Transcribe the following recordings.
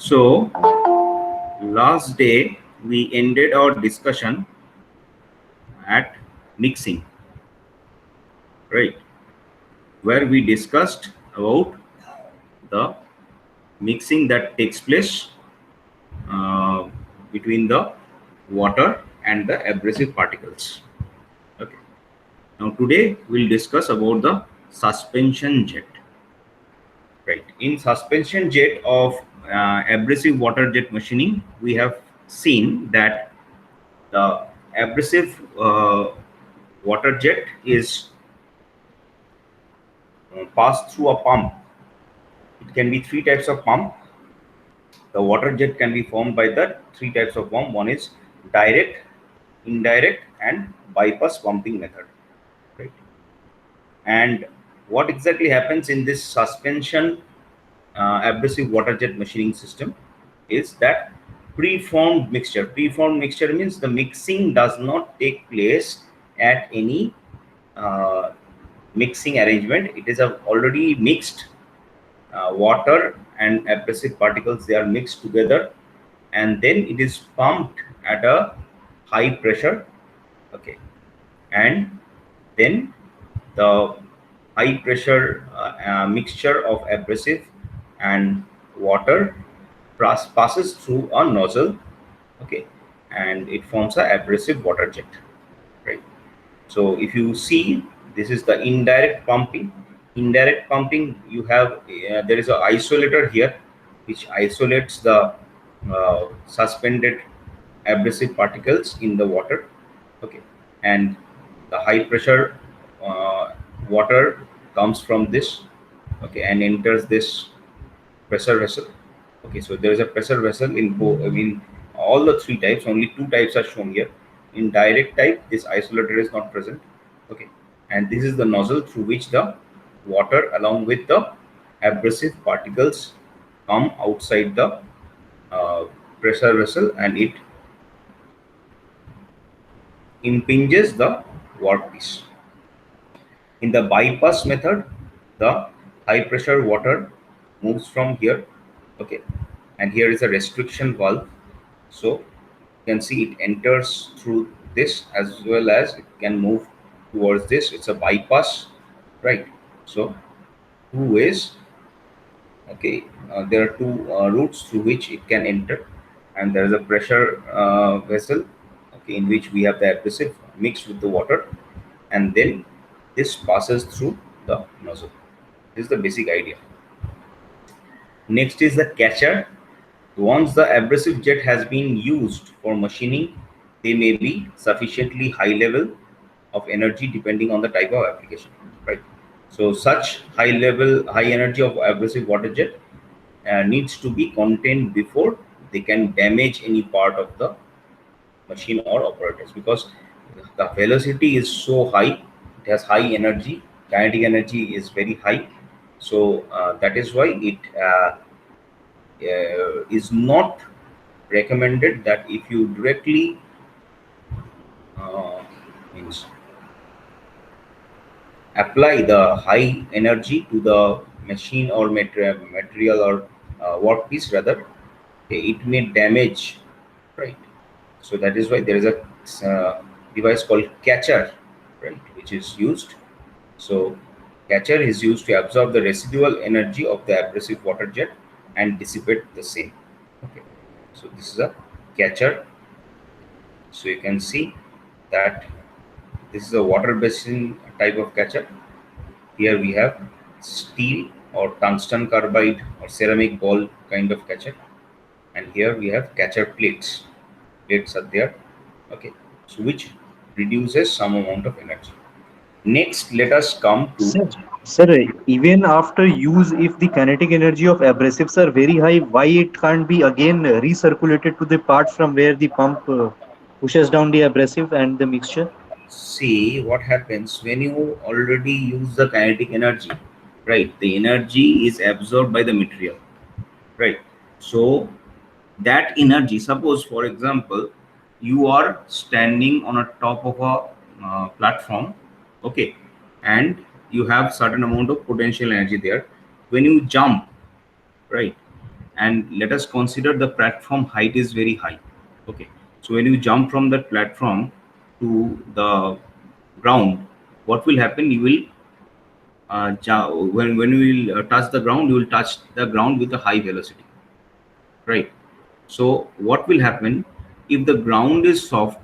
So last day we ended our discussion at mixing, right? Where we discussed about the mixing that takes place uh, between the water and the abrasive particles. Okay. Now today we'll discuss about the suspension jet. Right. In suspension jet of abrasive water jet machining, we have seen that the abrasive water jet is passed through a pump. It can be three types of pump. The water jet can be formed by the three types of pump. One is direct, indirect, and bypass pumping method. Right. And what exactly happens in this suspension abrasive water jet machining system is that preformed mixture means the mixing does not take place at any uh, mixing arrangement. It is a already mixed water and abrasive particles, they are mixed together, and then it is pumped at a high pressure. Okay. And then the high pressure mixture of abrasive and water passes through a nozzle. Okay. And it forms a abrasive water jet, right? So if you see, this is the indirect pumping. You have there is a isolator here which isolates the suspended abrasive particles in the water. Okay. And the high pressure water comes from this, okay, and enters this pressure vessel. Okay, so there is a pressure vessel in all the three types. Only two types are shown here. In direct type, this isolator is not present. Okay, and this is the nozzle through which the water along with the abrasive particles come outside the uh, pressure vessel, and it impinges the workpiece. In the bypass method, the high pressure water moves from here. Okay, and here is a restriction valve. So you can see it enters through this as well as it can move towards this. It's a bypass, right? So two ways. Okay, there are two routes through which it can enter, and there is a pressure vessel, okay, in which we have the abrasive mixed with the water, and then this passes through the nozzle. This is the basic idea. Next is the catcher. Once the abrasive jet has been used for machining, they may be sufficiently high level of energy depending on the type of application, right? So such high energy of abrasive water jet needs to be contained before they can damage any part of the machine or operators, because the velocity is so high, it has high energy, kinetic energy is very high. So that is why it is not recommended that if you directly uh, means apply the high energy to the machine or material or workpiece, rather it may damage, right? So that is why there is a device called catcher, right, which is used. So catcher is used to absorb the residual energy of the abrasive water jet and dissipate the same. Okay, so this is a catcher. So you can see that this is a water basin type of catcher. Here we have steel or tungsten carbide or ceramic ball kind of catcher, and here we have catcher plates. Plates are there, okay, so which reduces some amount of energy. Next, let us come to Sir, sir, even after use, if the kinetic energy of abrasives are very high, why it can't be again recirculated to the part from where the pump pushes down the abrasive and the mixture? see what happens when you already use the kinetic energy, right? The energy is absorbed by the material, right? So that energy, suppose for example you are standing on a top of a platform, okay, and you have certain amount of potential energy there. When you jump, right, and let us consider the platform height is very high. Okay, so when you jump from that platform to the ground, what will happen? You will when you will touch the ground, you will touch the ground with a high velocity, right? So what will happen if the ground is soft?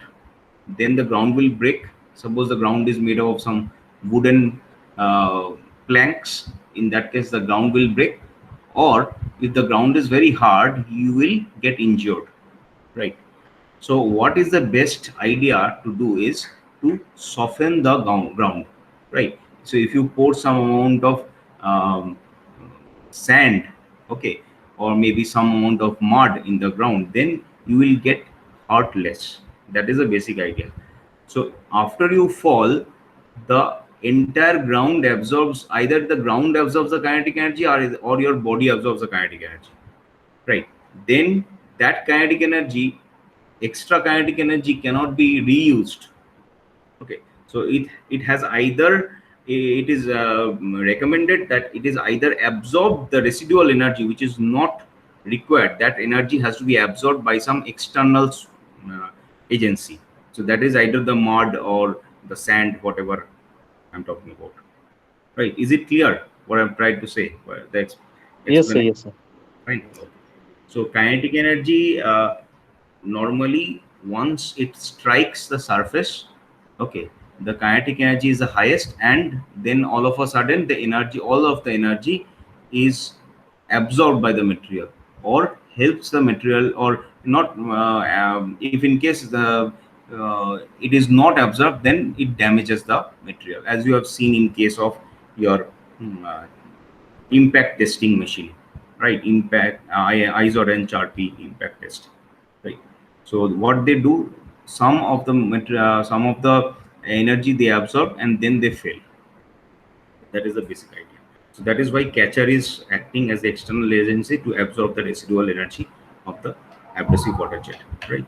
Then the ground will break. Suppose the ground is made of some wooden uh, planks. In that case, the ground will break. Or if the ground is very hard, you will get injured, right? So what is the best idea to do is to soften the ground, right? So if you pour some amount of um, sand, okay, or maybe some amount of mud in the ground, then you will get hurt less. That is a basic idea. So after you fall, the entire ground absorbs, either the ground absorbs the kinetic energy, or your body absorbs the kinetic energy, right? Then that kinetic energy, extra kinetic energy, cannot be reused. Okay, so it has either, it is recommended that it is either absorb the residual energy which is not required. That energy has to be absorbed by some external uh, agency. So that is either the mud or the sand, whatever I'm talking about, right? Is it clear what I'm trying to say? Well, the Yes, sir. explanation. Yes, sir. Fine. Okay. So kinetic energy, normally once it strikes the surface, okay, the kinetic energy is the highest, and then all of a sudden the energy, all of the energy is absorbed by the material, or helps the material, or not. If in case the it is not absorbed, then it damages the material, as you have seen in case of your impact testing machine, right? Impact ISO and HRP impact test, right? So what they do, some of the energy they absorb and then they fail. That is the basic idea. So that is why catcher is acting as the external agency to absorb the residual energy of the abrasive water jet, right?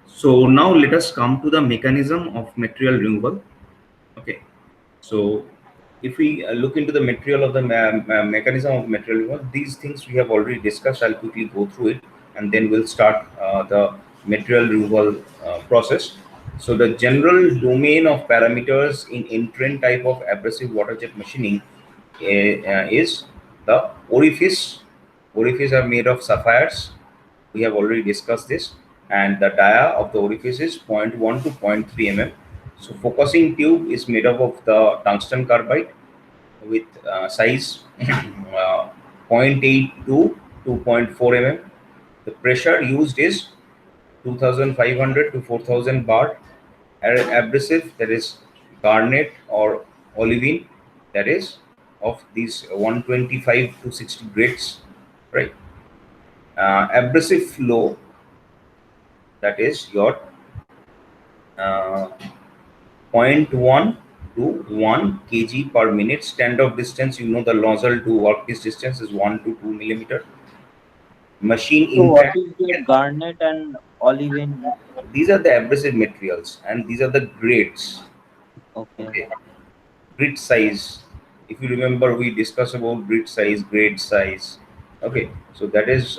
So now let us come to the mechanism of material removal. Okay, so if we look into the material of the mechanism of material removal, these things we have already discussed. I'll quickly go through it, and then we'll start the material removal process. So the general domain of parameters in entrant type of abrasive water jet machining is the orifice. Orifices are made of sapphires. We have already discussed this, and the dia of the orifice is zero point 0.1 to zero point 0.3 mm. So focusing tube is made up of the tungsten carbide with size zero point 0.8 to 2.4 mm. The pressure used is 2500 to 4000 bar. Abrasive, that is garnet or olivine, that is of these 125 to 60 grades, right? Abrasive flow, that is your uh, zero point 0.1 to 1 kg per minute. Standoff distance, you know, the nozzle to workpiece distance is 1 to 2 millimeter. Machine So what impact. is the garnet and olivine? These are the abrasive materials, and these are the grades. Okay. Okay, grid size. If you remember, we discussed about grid size, grade size. Okay, so that is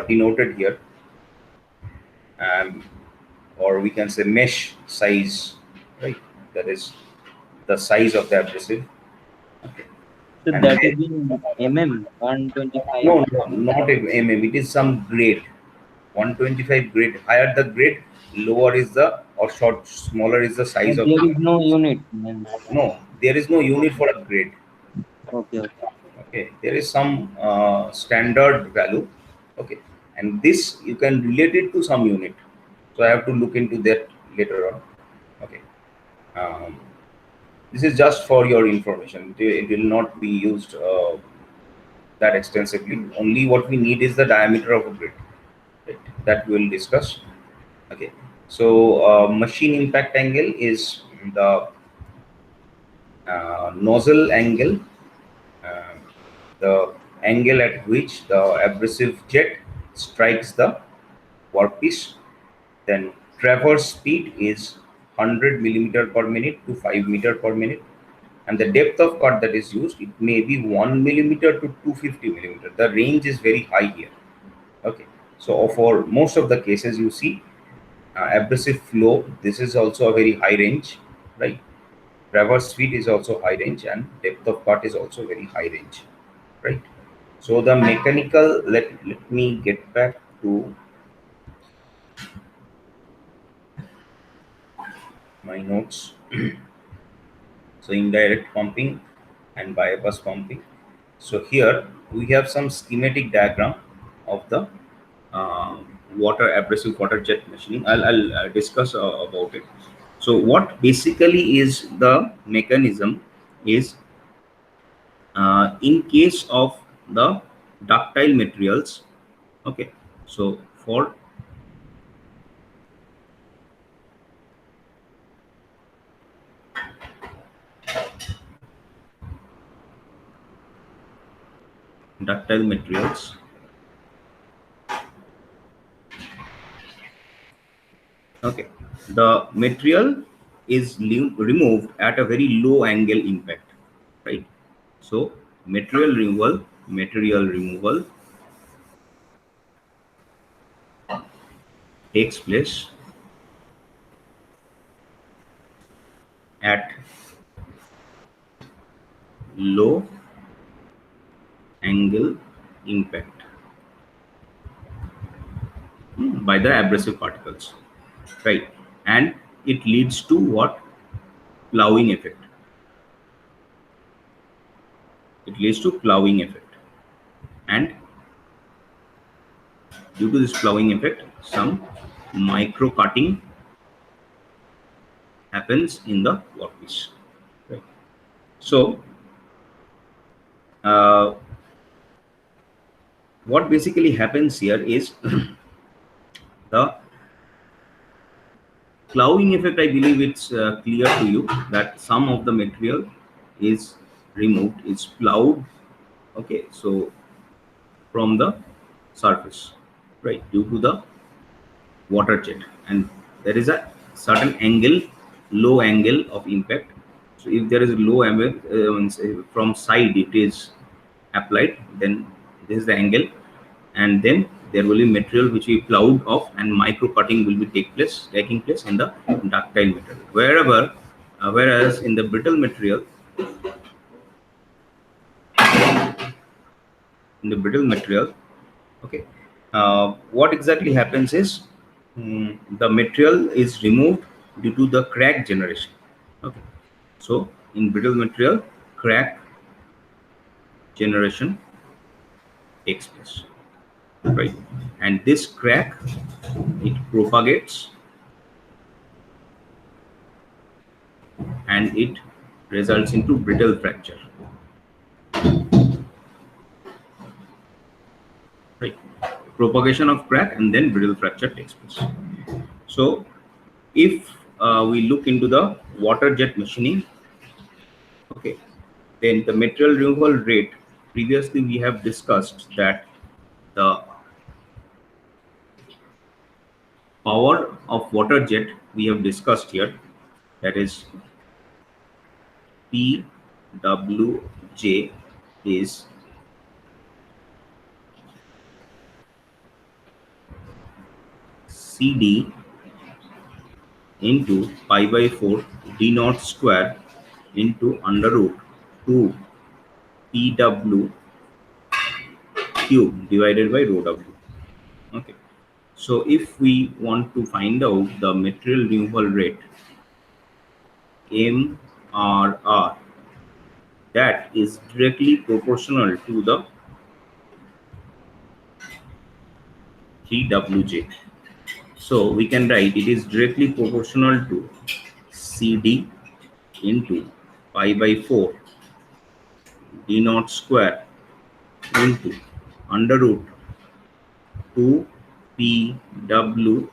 denoted here, um, or we can say mesh size, right? That is the size of the abrasive. Okay, So and that is in mm 125. no, no, not a mm. It is some grade. 125 grade. Higher the grade, lower is the, or short, smaller is the size of There the. is no unit means. No, there is no unit for a grade. Okay, okay. Okay, there is some standard value. Okay, and this you can relate it to some unit. So I have to look into that later on. Okay, um, this is just for your information. It will not be used that extensively. Only what we need is the diameter of a grid. Right? That we will discuss. Okay, so machine impact angle is the nozzle angle, uh, the angle at which the abrasive jet strikes the workpiece. Then traverse speed is 100 millimeter per minute to 5 meter per minute, and the depth of cut that is used, it may be 1 millimeter to 250 millimeter. The range is very high here. Okay, so for most of the cases you see abrasive flow, this is also a very high range, right? Traverse feed is also high range, and depth of cut is also very high range, right? So the mechanical, let me get back to my notes. So indirect pumping and bypass pumping. So here we have some schematic diagram of the uh, water abrasive water jet machining. I'll discuss about it. So what basically is the mechanism is, in case of the ductile materials. Okay, so for ductile materials, okay, the material is removed at a very low angle impact, right? So material removal takes place at low angle impact by the abrasive particles, right? And it leads to what? Plowing effect. It leads to plowing effect, and due to this plowing effect, some micro cutting happens in the workpiece, right? So uh, what basically happens here is the plowing effect. I believe it's clear to you that some of the material is removed, is plowed, okay, so from the surface, right, due to the water jet, and there is a certain angle, low angle of impact. So if there is a low angle from side it is applied, then this is the angle, and then there will be material which we plowed off, and micro cutting will be taking place in the ductile material wherever, whereas in the brittle material, in the brittle material, okay, what exactly happens is, the material is removed due to the crack generation. Okay, so in brittle material, crack generation takes place, right? And this crack, it propagates and it results into brittle fracture, right? Propagation of crack and then brittle fracture takes place. So if we look into the water jet machining, okay, then the material removal rate, previously we have discussed that the power of water jet we have discussed here, that is PWJ is CD into pi by 4 d naught square into under root 2 PW cube divided by rho W. Okay. So if we want to find out the material removal rate, MRR, that is directly proportional to the TWJ. So we can write it is directly proportional to CD into pi by 4 d naught square into under root 2 PW,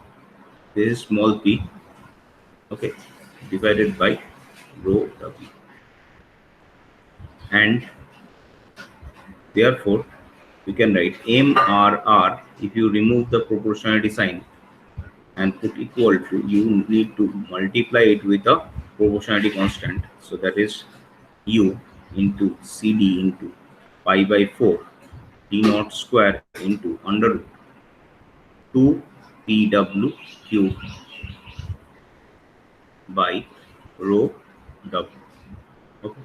this is small p, okay, divided by rho W. And therefore we can write MRR, if you remove the proportionality sign and put equal to, you need to multiply it with a proportionality constant, so that is u into cd into pi by 4 t naught square into under root 2 pw cube by rho w. Okay,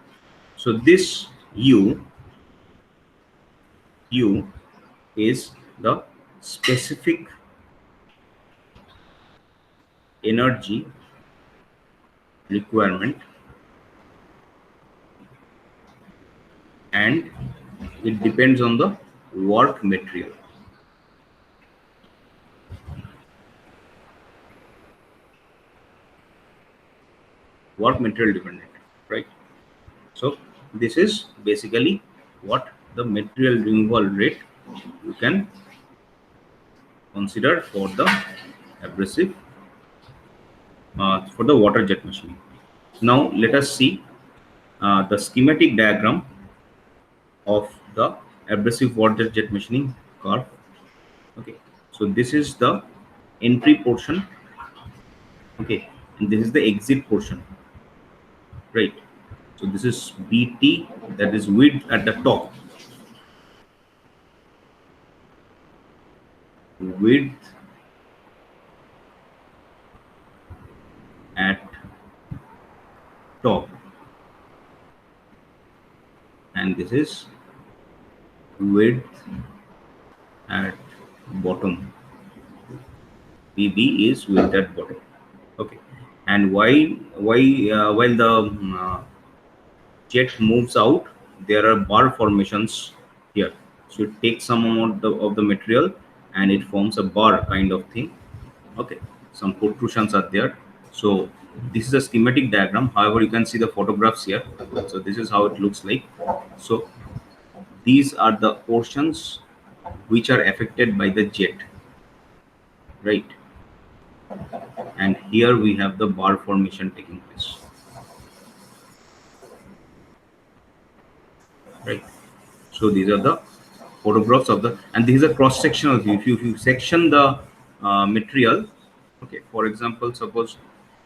so this u is the specific energy requirement, and it depends on the work material. Work material dependent, right? So this is basically what the material removal rate you can consider for the abrasive, for the water jet machining. Now let us see the schematic diagram of the abrasive water jet machining curve. Okay, so this is the entry portion. Okay, and this is the exit portion, right? So this is BT, that is width at the top, width at top, and this is width at bottom. BB is width at bottom. Okay, and while the jet moves out, there are bar formations here. So it takes some amount of the material and it forms a bar kind of thing. Okay, some protrusions are there. So this is a schematic diagram. However, you can see the photographs here. So this is how it looks like. So these are the portions which are affected by the jet, right? And here we have the bar formation taking place, right? So these are the photographs of the, and these are cross sectional view. If you section the material, okay, for example, suppose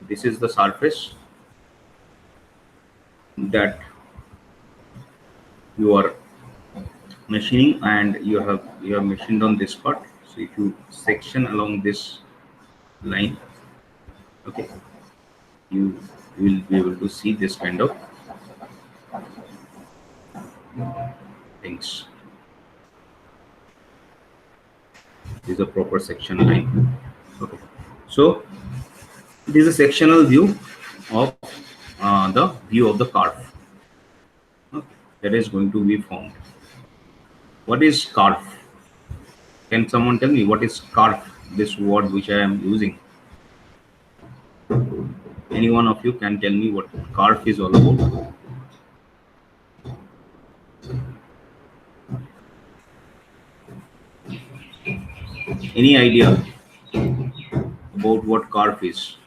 this is the surface that you are machining and you have machined on this part. So if you section along this line, okay, you will be able to see this kind of things. This is a proper section line. Okay, so this is a sectional view of the view of the curve, okay, that is going to be formed. What is curve? Can someone tell me what is curve? This word which I am using. Any one of you can tell me what curve is all about? Any idea about what curve is?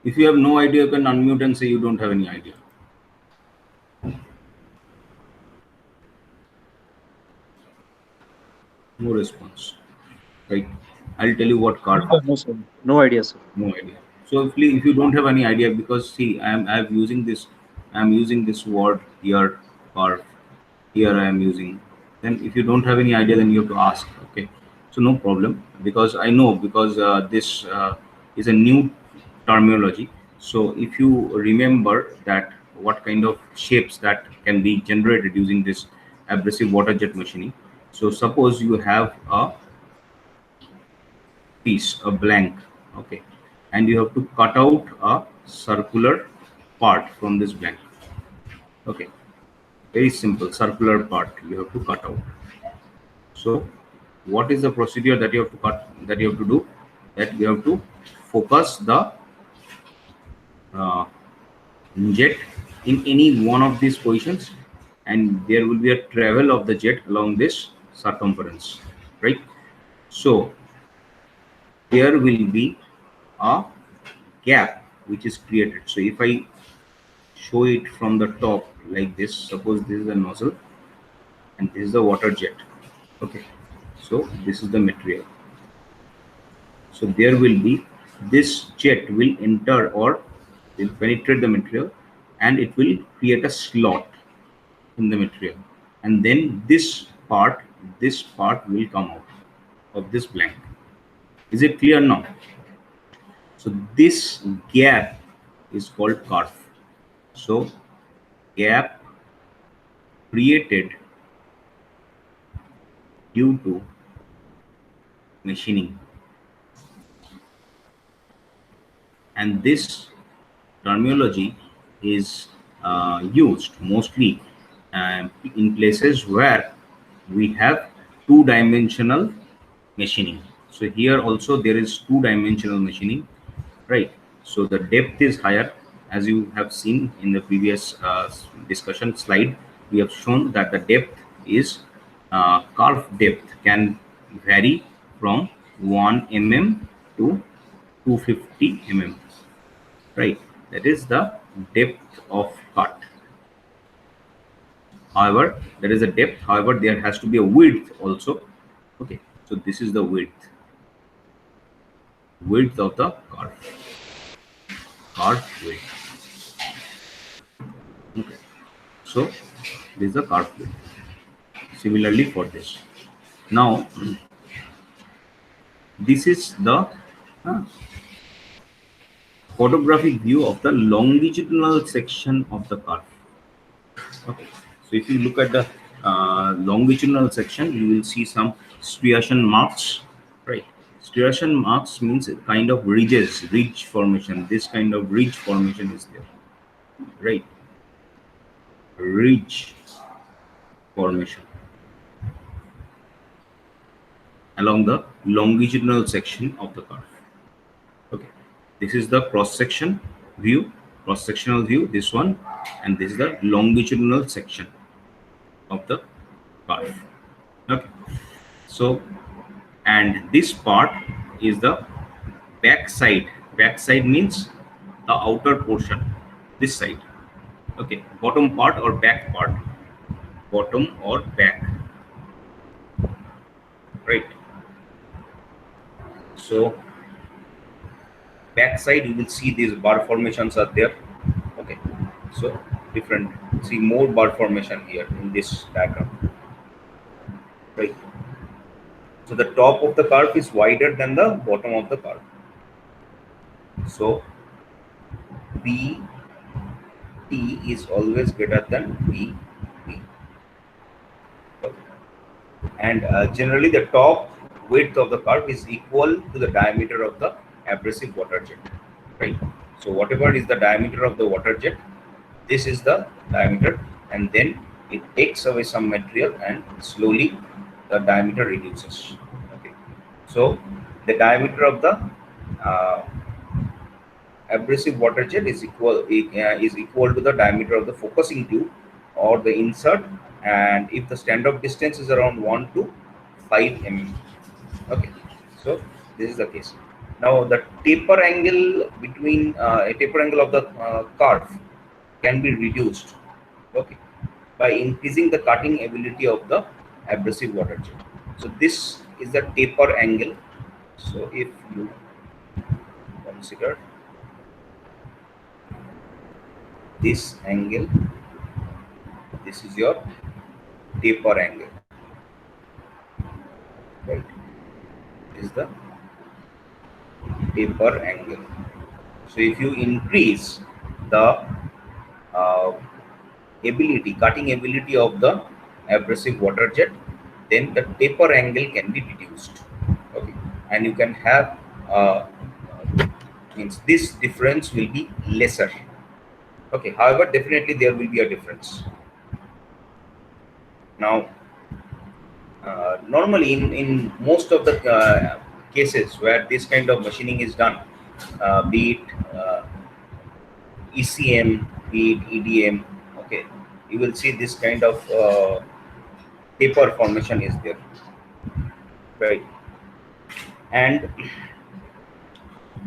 If you have no idea, you can unmute and say you don't have any idea. No response, right? I'll tell you what curve. No, sir. No idea, sir. No idea. So if you don't have any idea, because see, I'm using this word here, curve. Here I am using. Then if you don't have any idea, then you have to ask. Okay, so no problem, because I know, because this is a new terminology. So if you remember that what kind of shapes that can be generated using this abrasive water jet machining. So suppose you have a piece, a blank, okay, and you have to cut out a circular part from this blank. Okay, very simple circular part you have to cut out. So what is the procedure that you have to do? That you have to focus the uh, jet in any one of these positions, and there will be a travel of the jet along this circumference, right? So there will be a gap which is created. So if I show it from the top like this, suppose this is a nozzle and this is the water jet. Okay, so this is the material. So there will be this jet will enter or will penetrate the material, and it will create a slot in the material, and then this part will come out of this blank. Is it clear now? So this gap is called curve. So gap created due to machining, and this terminology is used mostly in places where we have two-dimensional machining. So here also there is two-dimensional machining, right? So the depth is higher, as you have seen in the previous discussion slide. We have shown that the depth is curve depth can vary from 1 mm to 250 mm, right? That is the depth of cut. However, there is a depth, however there has to be a width also. Okay, so this is the width of the curve width. Okay, so this is the curve width. Similarly for this, now this is the uh, photographic view of the longitudinal section of the curve. Okay, so if you look at the longitudinal section, you will see some striation marks, right? Striation marks means a kind of ridge formation. This kind of ridge formation is there, right? Ridge formation along the longitudinal section of the curve. Okay, this is the cross-sectional view, this one, and this is the longitudinal section of the curve. Okay, so and this part is the back side means the outer portion, this side. Okay, bottom part or back part, bottom or back, right? So back side you will see these bar formations are there. Okay, so different, see more bar formation here in this diagram, right? So the top of the curve is wider than the bottom of the curve. So BT is always greater than BP. Okay. And generally the top width of the curve is equal to the diameter of the abrasive water jet, right? So whatever is the diameter of the water jet, this is the diameter, and then it takes away some material and slowly the diameter reduces. Okay, so the diameter of the uh, abrasive water jet is equal to the diameter of the focusing tube or the insert, and if the stand-off distance is around 1 to 5 mm. Okay, so this is the case. Now the taper angle between a taper angle of the curve can be reduced, okay, by increasing the cutting ability of the abrasive water jet. So this is the taper angle. So if you consider this angle, this is your taper angle, right? This is the taper angle. So if you increase the uh, cutting ability of the abrasive water jet, then the taper angle can be reduced. Okay, and you can have means this difference will be lesser. Okay, however, definitely there will be a difference. Now, normally in most of the cases where this kind of machining is done, be it ECM, be it EDM, okay, you will see this kind of taper formation is there, right? And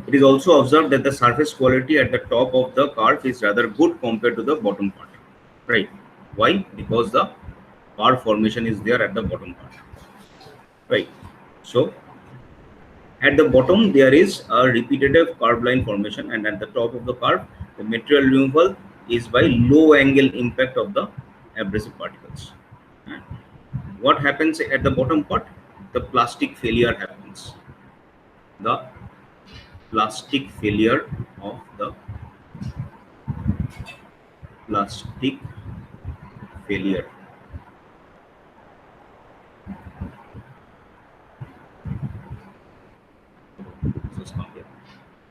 it is also observed that the surface quality at the top of the curve is rather good compared to the bottom part, right? Why? Because the curve formation is there at the bottom part, right? So At the bottom, there is a repetitive curve line formation, and at the top of the curve, the material removal is by low angle impact of the abrasive particles. And what happens at the bottom part? The plastic failure happens. The plastic failure of the plastic failure. Just come here.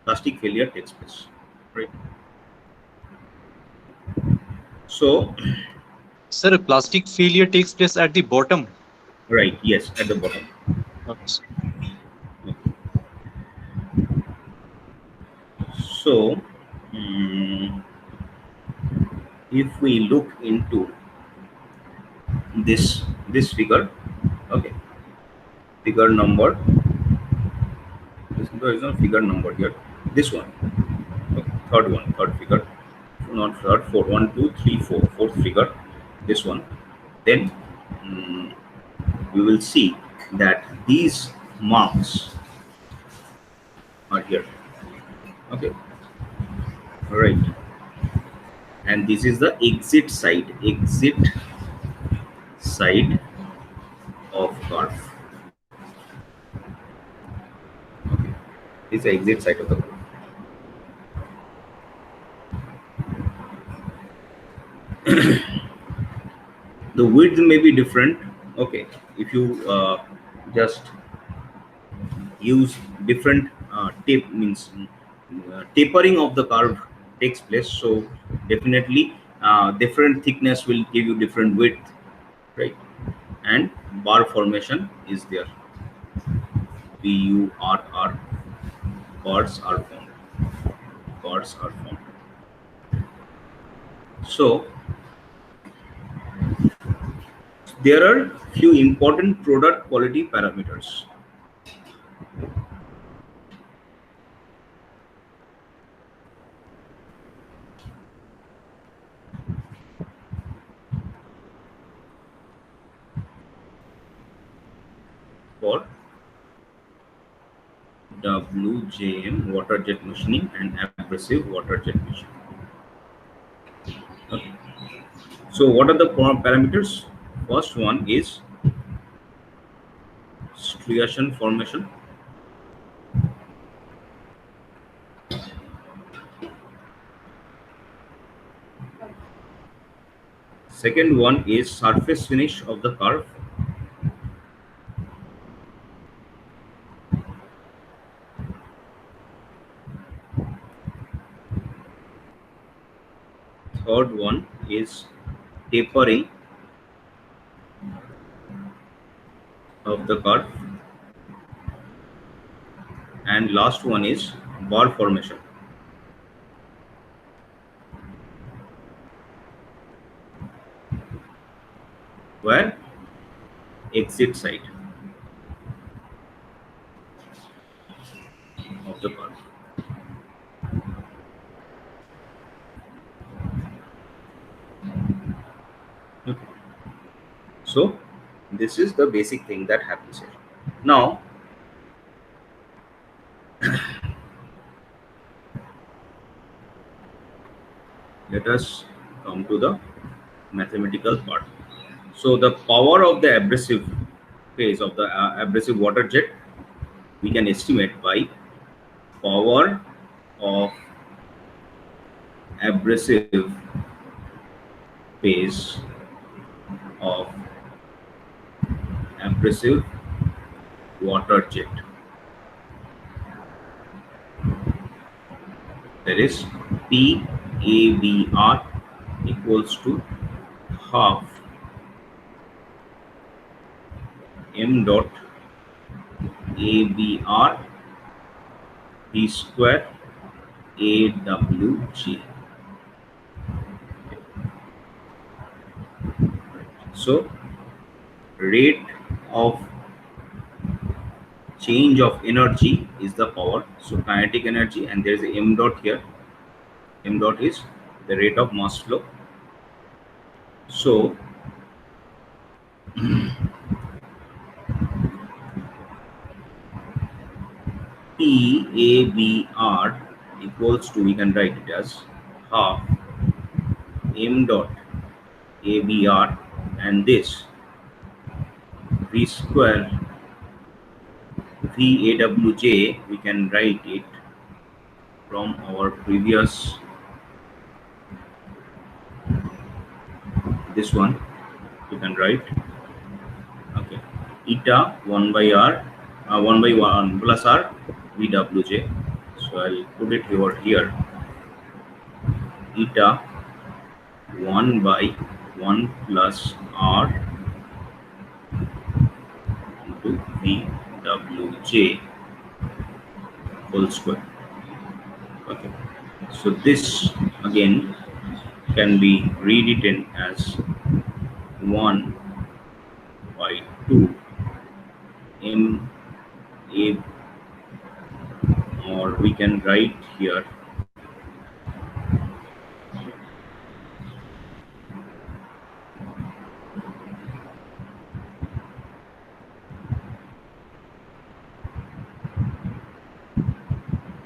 Plastic failure takes place, right? So, Sir, plastic failure takes place at the bottom. right, yes, at the bottom. Okay. So, mm, if we look into this figure, okay, figure number. There is no figure number here. This one, okay, third figure, not third, fourth, one, two, three, four, fourth figure. This one. Then mm, we will see that these marks are here. Okay, right, and this is the exit side of curve. Okay, this is the exit side of the curve. The width may be different. Okay, if you just use different tape, means tapering of the curve takes place, so definitely different thickness will give you different width, right? And bar formation is there. BURR, bars are formed. Bars are formed. So there are few important product quality parameters. For WJM, water jet machining, and abrasive water jet machining. Okay. So what are the parameters? First one is striation formation. Second one is surface finish of the curve. Third one is tapering of the curve. And last one is bar formation. Where? Exit side of the curve. Okay. So this is the basic thing that happens here. Now let us come to the mathematical part. So the power of the abrasive phase of the abrasive water jet we can estimate by power of abrasive phase of abrasive water jet. That is PABR equals to half m dot ABR d square AWG. So rate of change of energy is the power. So kinetic energy, and there is a m dot here. M dot is the rate of mass flow. So PABR equals to, we can write it as half M dot ABR, and this V square VAWJ, we can write it from our previous, this one you can write, okay, eta 1 by R, 1 by 1 plus R VWJ. So I'll put it over here, eta 1 by 1 plus R into VWJ whole square. Okay, so this again can be rewritten as 1 by 2 M A, or we can write here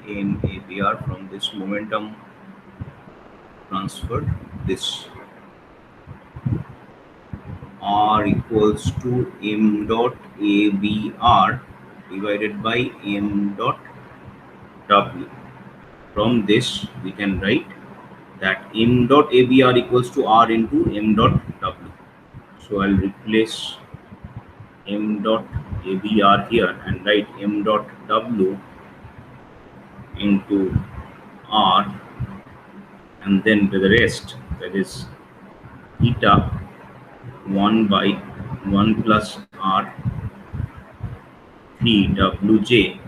in ABR from this momentum transferred, this R equals to M dot ABR divided by M dot W. From this we can write that M dot ABR equals to R into M dot W. So I'll replace M dot ABR here and write M dot W into R, and then to the rest, that is eta 1 by 1 plus R VWJ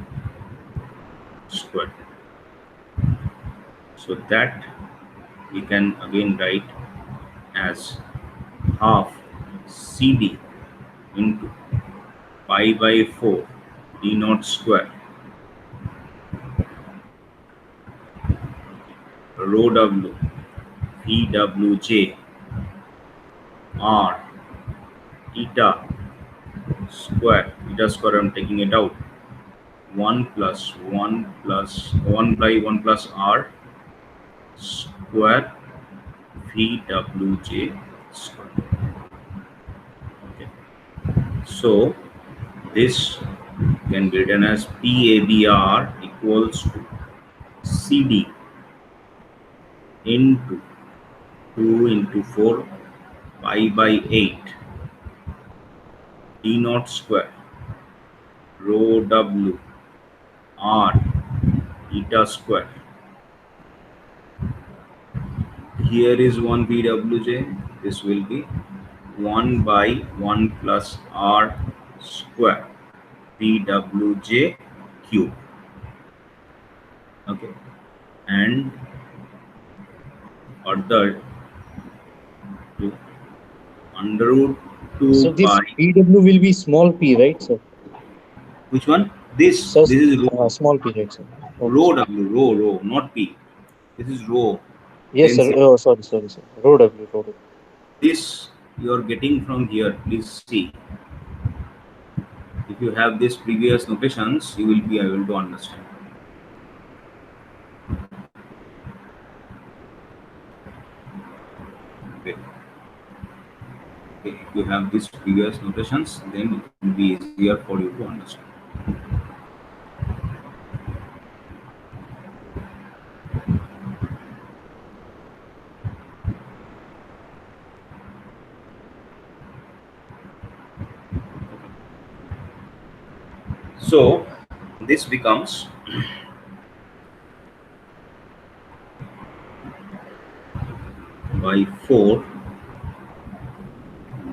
squared. So that we can again write as half CD into pi by 4 D naught square rho W VWJ R eta square, I'm taking it out, 1 plus 1 plus 1 by 1 plus R square VWJ square. Okay, so this can be written as PABR equals to CD into 2 into 4 pi by 8 D naught square rho W R eta square. Here is 1 VWJ, this will be 1 by 1 plus R square VWJ cube. Okay, and further to under root 2 So this pi. BW will be small p, right, sir? Which one? This. So, This is rho. small p, right, sir? Okay. Rho W, rho, not P. This is rho. Yes, sir. Density. Oh, sorry, sir. Rho W, rho W. This you are getting from here. Please see. If you have this previous notations, you will be able to understand. Okay. Okay. If you have these previous notations, then it will be easier for you to understand. So this becomes by 4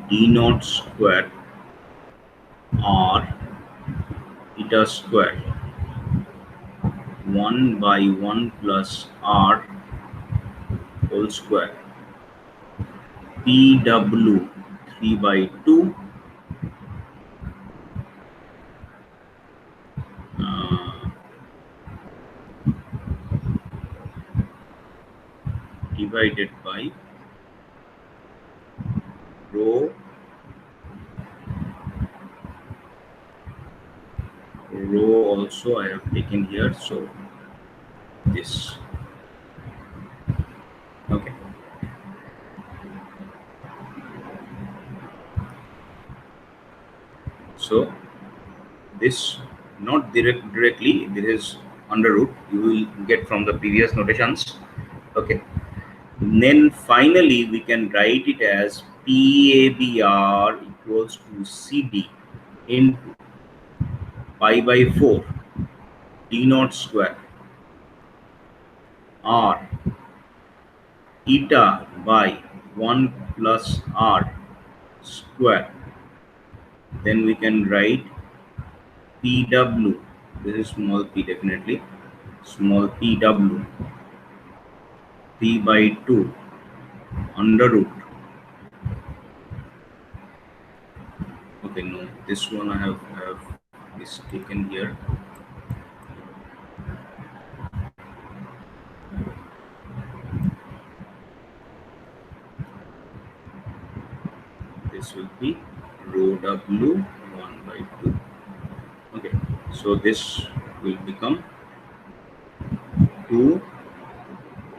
D naught square R eta square 1 by 1 plus R whole square PW 3 by 2 divided by rho also I have taken here. So this, okay. So this not directly, this is under root. You will get from the previous notations. Okay. Then finally we can write it as PABR equals to CD into pi by 4 T naught square R eta by 1 plus R square. Then we can write PW, this is small p definitely, small PW, P by 2 under root. Okay, no, this one I have mistaken here. This will be rho W 1 by 2. Okay, so this will become 2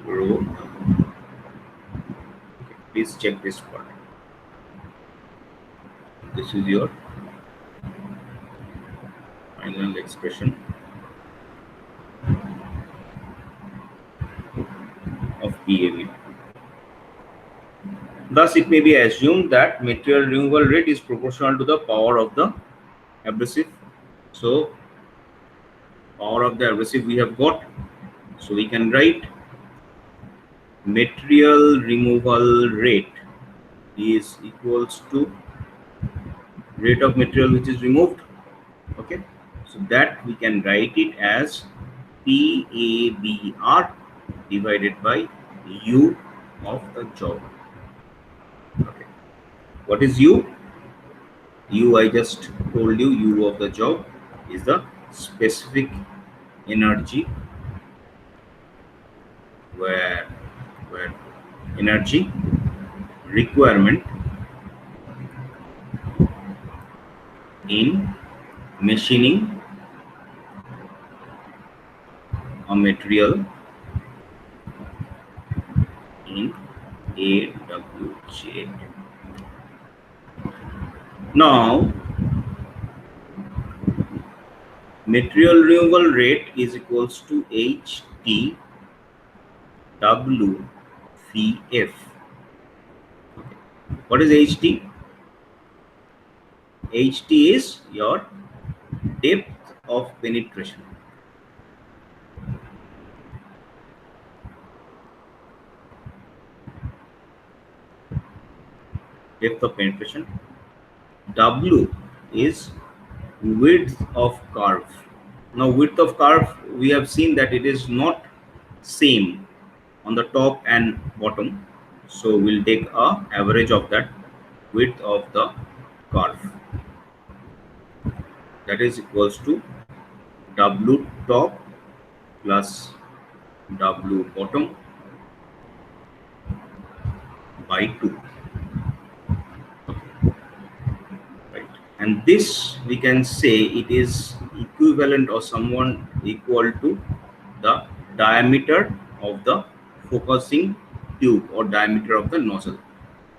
rho W. Okay, please check this part. This is your final expression of PAV. Thus, it may be assumed that material removal rate is proportional to the power of the abrasive. So, power of the abrasive we have got. So, we can write material removal rate is equals to rate of material which is removed. Okay, so that we can write it as PABR divided by U of the job. Okay, what is U? U, I just told you, U of the job is the specific energy where energy requirement in machining a material in AWJ. Now, material removal rate is equals to HT W VF. Okay. What is HT? HT is your depth of penetration. Depth of penetration. W is width of curve. Now, width of curve, we have seen that it is not same on the top and bottom. So we'll take a average of that width of the curve. That is equals to W top plus W bottom by 2. Right. And this we can say it is equivalent or somewhat equal to the diameter of the focusing tube or diameter of the nozzle.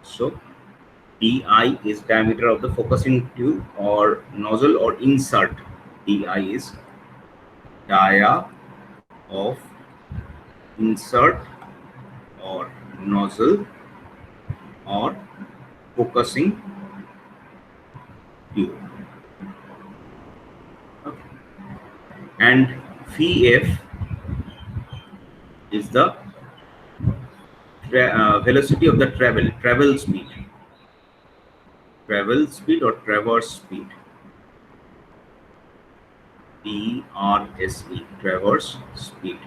So DI is diameter of the focusing tube or nozzle or insert. DI is dia of insert or nozzle or focusing tube. Okay. And VF is the velocity of the travel speed or traverse speed. TRSE, traverse speed,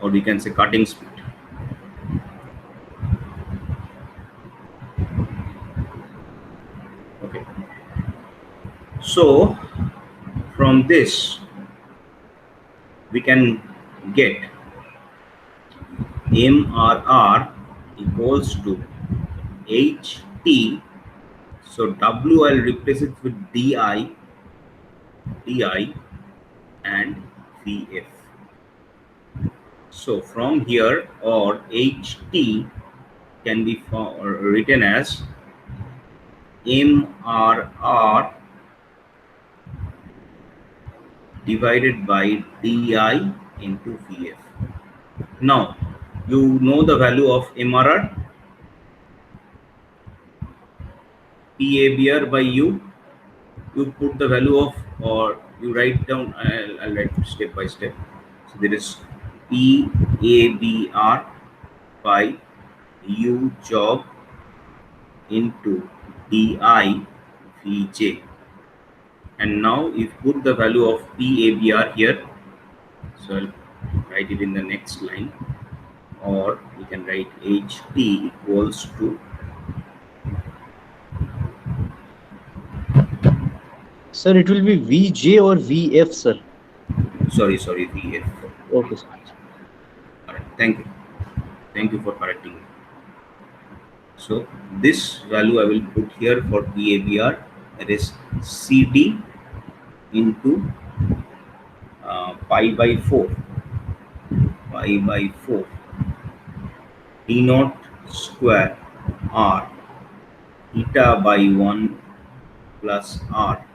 or we can say cutting speed. Okay, so from this we can get MRR equals to HT. So W, I'll replace it with DI di and vf. So from here, or ht can be written as mrr divided by di into vf. Now, you know the value of mrr, PABR by you put the value of, or you write down, I'll write step by step. So there is PABR by U job into DI VJ. And now if put the value of PABR here, so I'll write it in the next line, or we can write HT equals to, Sir, it will be VJ or VF, sir. sorry, VF. Okay, sir. Alright, thank you for correcting me. So this value I will put here for PABR, that is CD into pi by 4 T naught square R eta by 1 plus R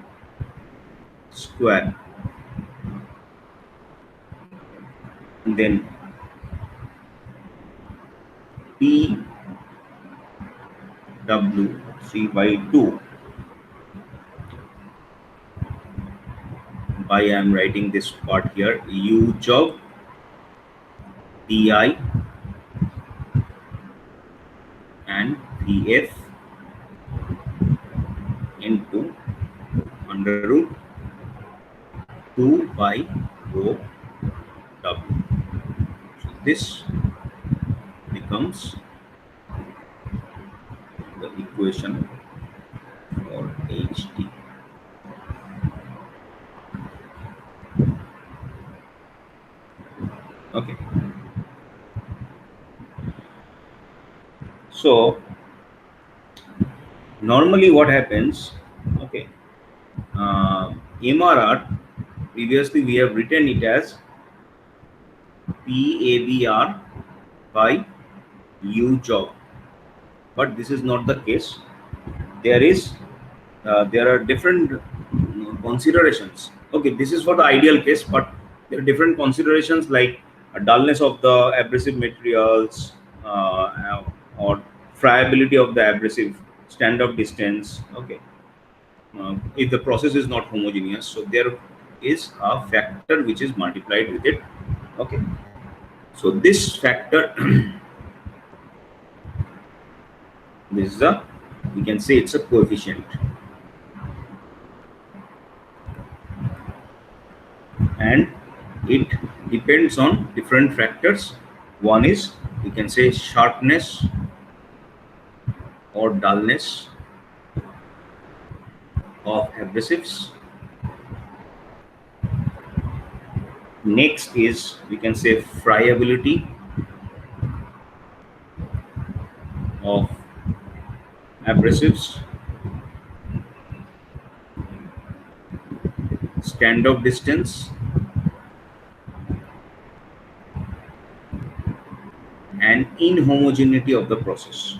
square, and then P W 3 by 2 by, I am writing this part here, U job DI and VF into under root 2 by rho W. So this becomes the equation for HT. Okay. So normally what happens, okay, MRR, previously we have written it as PABR by U job, but this is not the case. There are different considerations. Okay, this is for the ideal case, but there are different considerations like dullness of the abrasive materials, or friability of the abrasive, stand-up distance. Okay, if the process is not homogeneous, so there is a factor which is multiplied with it. Okay, so this factor, this is a, we can say it's a coefficient, and it depends on different factors. One is, we can say, sharpness or dullness of abrasives. Next is, we can say, friability of abrasives, stand-off distance, and inhomogeneity of the process.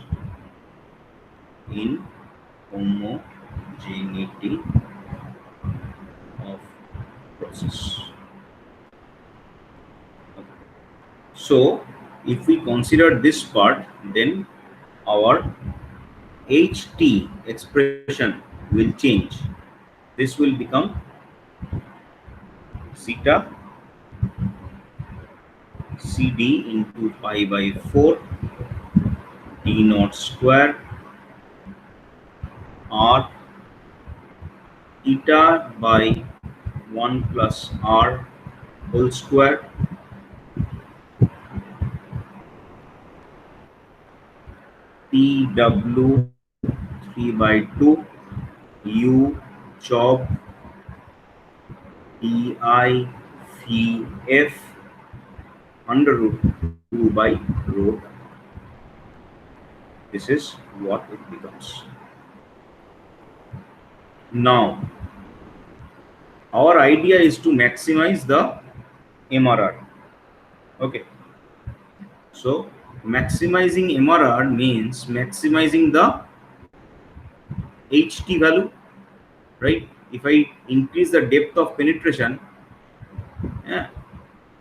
Inhomogeneity of process. So if we consider this part, then our HT expression will change. This will become zeta CD into pi by 4 T naught square R eta by 1 plus R whole square PW 3 by 2 U job DI VF under root 2 by rho. This is what it becomes. Now, Our idea is to maximize the MRR. Okay, so maximizing MRR means maximizing the HT value, right? If I increase the depth of penetration, yeah,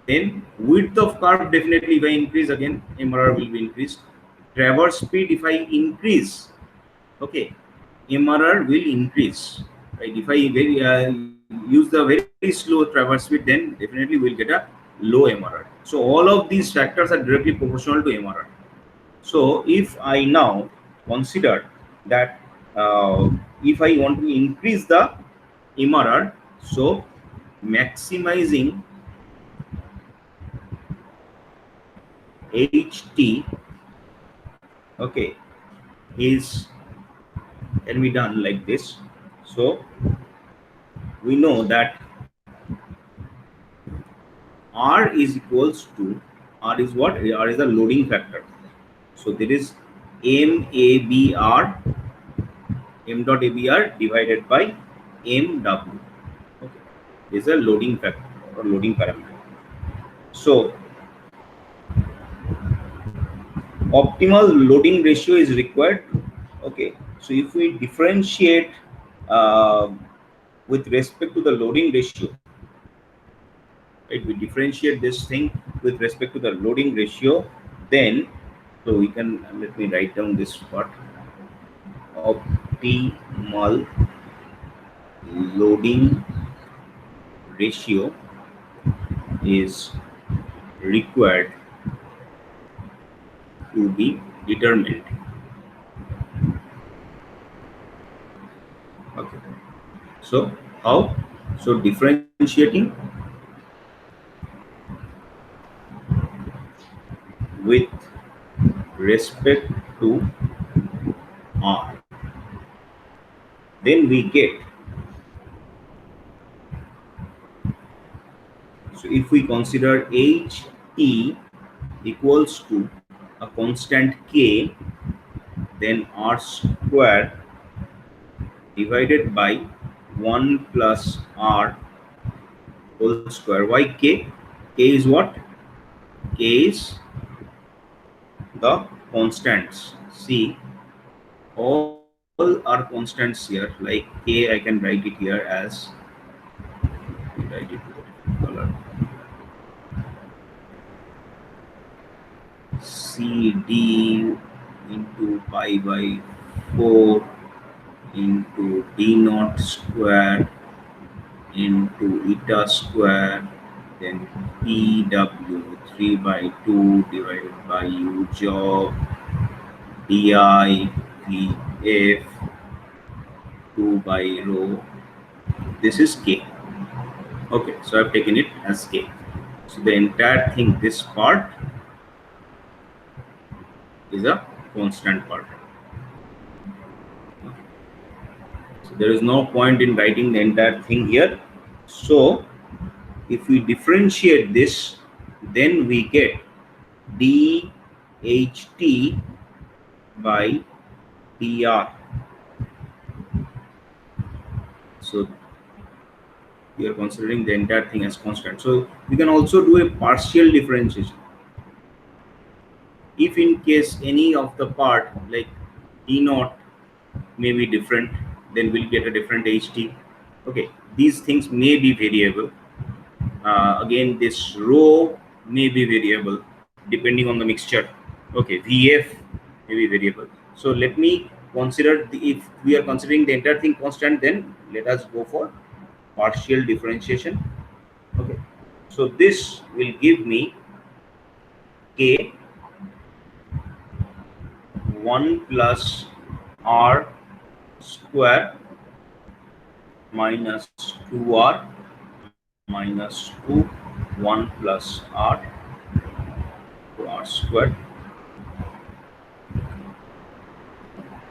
then width of curve definitely, if I increase again, MRR will be increased. Traverse speed, if I increase, okay, MRR will increase, right? If I use the very slow traverse speed, then definitely we'll get a low MRR. So all of these factors are directly proportional to MRR. So if I now consider that if I want to increase the MRR, so maximizing HT, okay, is can be done like this. So we know that R is equals to, R is what? R is the loading factor. So there is MABR, M dot ABR divided by MW. Okay, this is a loading factor or loading parameter. So optimal loading ratio is required. Okay, so if we differentiate uh, with respect to the loading ratio, right, we differentiate this thing with respect to the loading ratio, then so we can, let me write down this part. Optimal loading ratio is required to be determined. Okay, so how? So differentiating with respect to R, then we get, so if we consider HT equals to a constant K, then R square divided by 1 plus R whole square. Why K? K is what? K is the constants. See, all are constants here. Like K, I can write it here as, write it with a different color. CD into pi by 4 into D naught square into eta square, then PW 3 by 2 divided by U job DI VF 2 by rho. This is K. Okay, so I've taken it as K. So the entire thing, this part is a constant part. So there is no point in writing the entire thing here. So if we differentiate this, then we get dHT by dr. So we are considering the entire thing as constant. So we can also do a partial differentiation. If in case any of the part like d naught may be different, then we'll get a different HT. Okay, these things may be variable. Again, this rho may be variable depending on the mixture. Okay, VF may be variable. So let me consider if we are considering the entire thing constant, then let us go for partial differentiation. Okay, so this will give me K 1 plus R square minus 2R minus 2 1 plus R to R square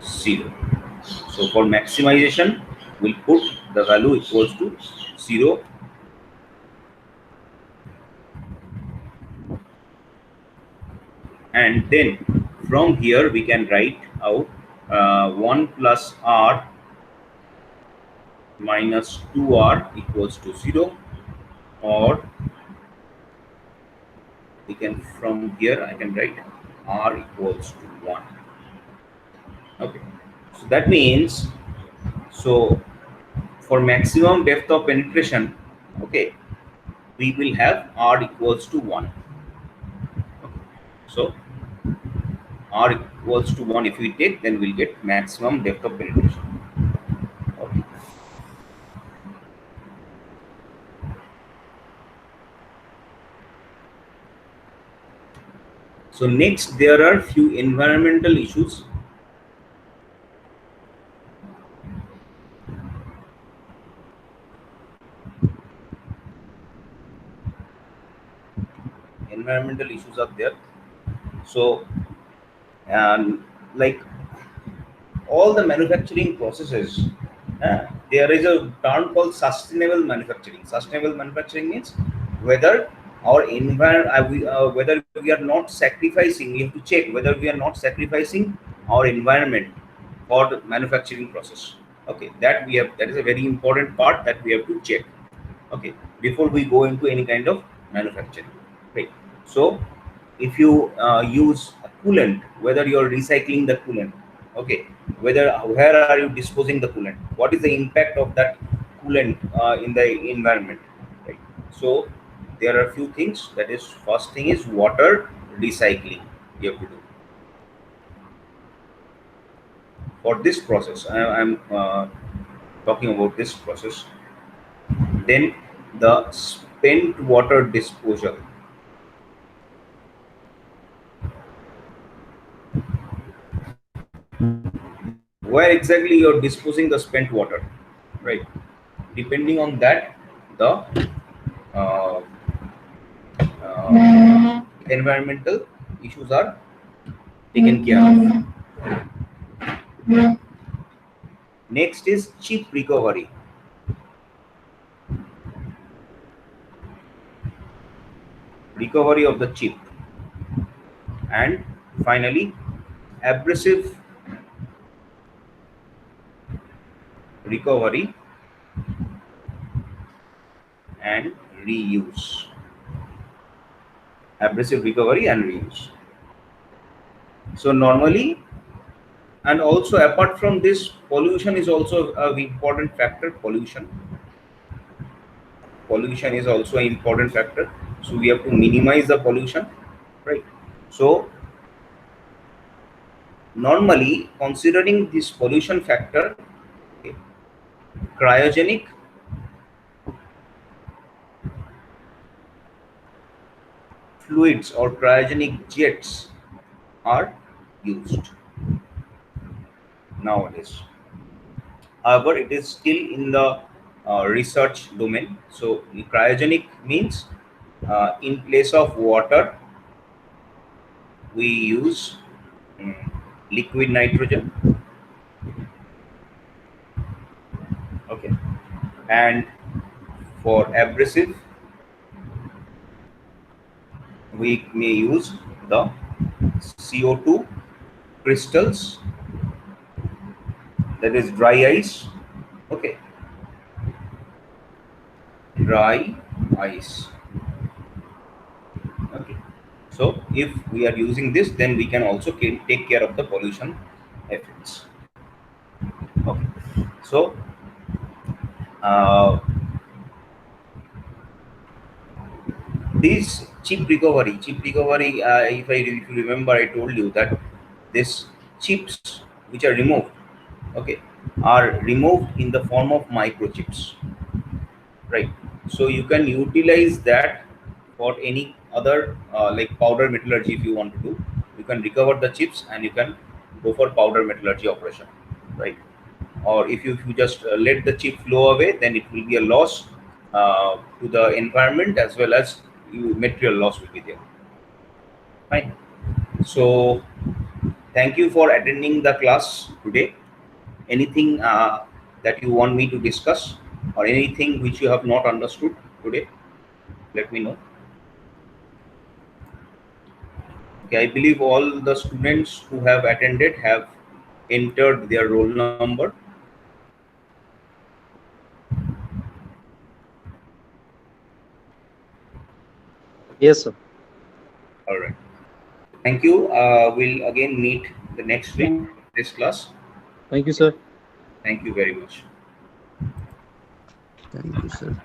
0. So for maximization, we'll put the value equals to 0. And then from here we can write out 1 plus R minus 2r equals to 0, or we can, from here I can write r equals to 1. Okay, so that means, so for maximum depth of penetration, okay, we will have r equals to 1. Okay. So r equals to 1 if we take, then we'll get maximum depth of penetration. Okay. So next there are few environmental issues. Environmental issues are there. So like all the manufacturing processes, there is a term called sustainable manufacturing. Sustainable manufacturing means whether our whether we are not sacrificing. We have to check whether we are not sacrificing our environment for the manufacturing process. Okay, that is a very important part that we have to check. Okay, before we go into any kind of manufacturing. Right. So if you use a coolant, whether you are recycling the coolant, okay, where are you disposing the coolant, what is the impact of that coolant in the environment, right? So there are few things. That is, first thing is water recycling you have to do for this process. I'm talking about this process. Then the spent water disposal. Where exactly you're disposing the spent water, right? Depending on that, the uh, environmental issues are taken care of. Next is chip recovery. Recovery of the chip. And finally, abrasive recovery and reuse. Abrasive recovery and reuse. So normally, and also apart from this, pollution is also an important factor. Pollution is also an important factor. So we have to minimize the pollution, right? So normally, considering this pollution factor, okay, cryogenic fluids or cryogenic jets are used nowadays. However, it is still in the research domain. So cryogenic means in place of water we use mm, liquid nitrogen. Okay, and for abrasive we may use the CO2 crystals, that is dry ice. Okay, dry ice. Okay, so if we are using this, then we can also take care of the pollution effects. Okay, so uh, this chip recovery, if you remember, I told you that these chips which are removed, okay, are removed in the form of microchips, right? So you can utilize that for any other like powder metallurgy. If you want to do, you can recover the chips and you can go for powder metallurgy operation, right? Or if you just let the chip flow away, then it will be a loss to the environment, as well as material loss will be there. Fine. So thank you for attending the class today. Anything that you want me to discuss, or anything which you have not understood today, let me know. Okay, I believe all the students who have attended have entered their roll number. Yes, sir. All right. Thank you. We'll again meet the next week Thank this class. Thank you, sir. Thank you very much. Thank you, sir.